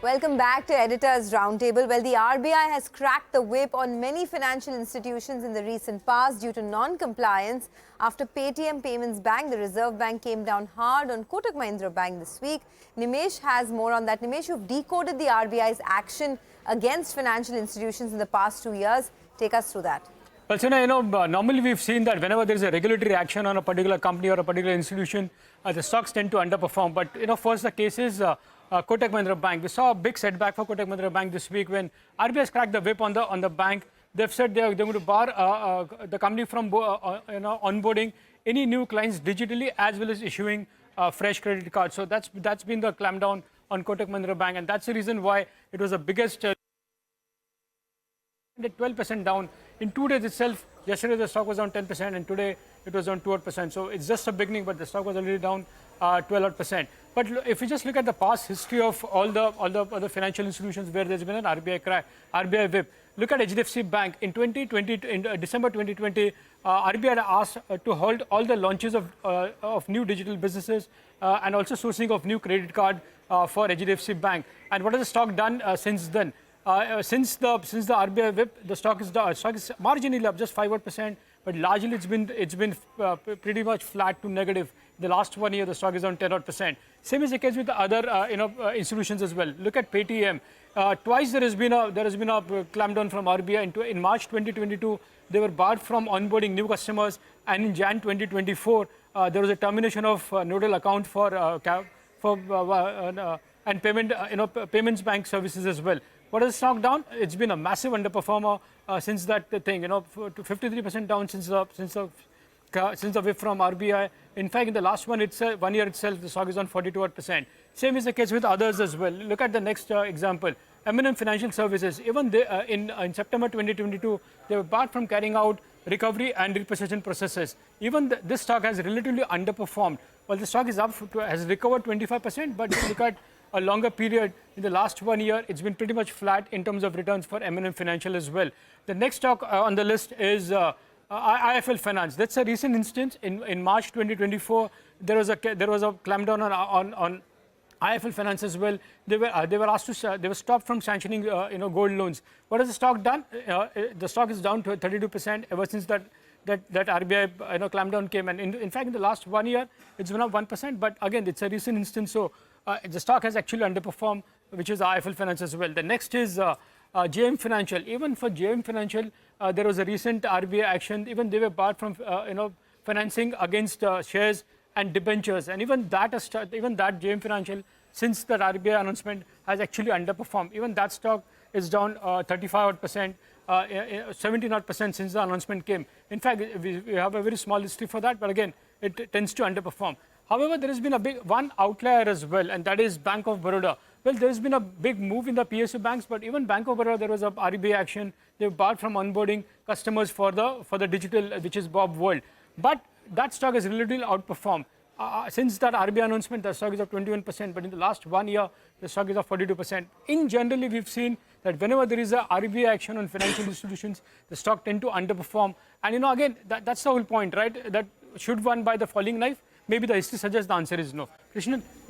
Welcome back to Editor's Roundtable. Well, the RBI has cracked the whip on many financial institutions in the recent past due to non-compliance. After Paytm Payments Bank, the Reserve Bank came down hard on Kotak Mahindra Bank this week. Nimesh has more on that. Nimesh, you've decoded the RBI's action against financial institutions in the past 2 years. Take us through that. Well, Sina, normally we've seen that whenever there is a regulatory action on a particular company or a particular institution, the stocks tend to underperform. But, first the case is Kotak Mahindra Bank. We saw a big setback for Kotak Mahindra Bank this week when RBI has cracked the whip on the bank. They've said they're going to bar the company from onboarding any new clients digitally as well as issuing fresh credit cards. So that's been the clampdown on Kotak Mahindra Bank, and that's the reason why it was the biggest 12% down in 2 days itself. Yesterday the stock was down 10%, and today it was down 2%. So it's just a beginning, but the stock was already down 12%. But if you just look at the past history of all the other financial institutions where there's been an RBI whip, look at HDFC Bank in December 2020. RBI had asked to hold all the launches of new digital businesses and also sourcing of new credit card for HDFC Bank. And what has the stock done since then? Since the RBI whip, the stock is marginally up, just 5%, but largely it's been pretty much flat to negative. The last 1 year, the stock is on 10%. Same is the case with the other institutions as well. Look at Paytm. Twice there has been a clampdown from RBI. In March 2022, they were barred from onboarding new customers, and in Jan 2024, there was a termination of nodal account for and payments bank services as well. What has the stock down? It's been a massive underperformer since that thing. To 53% down since the whip from RBI. In fact, in the last 1 year itself, the stock is on 42%. Same is the case with others as well. Look at the next example. M&M Financial Services. Even they, in September 2022, they were barred from carrying out recovery and repossession processes. Even this stock has relatively underperformed. Well, the stock is up, has recovered 25%, but if you look at a longer period, in the last 1 year, it's been pretty much flat in terms of returns for M&M Financial as well. The next stock on the list is IIFL Finance. That's a recent instance. In March 2024, there was a clampdown on IIFL Finance as well. They were stopped from sanctioning gold loans. What has the stock done? The stock is down to 32% ever since that RBI clampdown came. And in fact, in the last 1 year, it's been up 1%. But again, it's a recent instance. So the stock has actually underperformed, which is IIFL Finance as well. The next is JM Financial. Even for JM Financial, there was a recent RBI action. Even they were barred from financing against shares and debentures. And even that JM Financial, since the RBI announcement, has actually underperformed. Even that stock is down 35%, 17% since the announcement came. In fact, we have a very small history for that, but again, it tends to underperform. However, there has been one outlier as well, and that is Bank of Baroda. Well, there has been a big move in the PSU banks, but even Bank of Baroda, there was a RBI action. They were barred from onboarding customers for the digital, which is Bob World. But that stock has relatively outperformed. Since that RBI announcement, the stock is up 21%, but in the last 1 year, the stock is up 42%. In generally, we've seen that whenever there is a RBI action on financial institutions, the stock tend to underperform. And again, that's the whole point, right? That should one buy the falling knife? Maybe the history suggests the answer is no. Krishnan,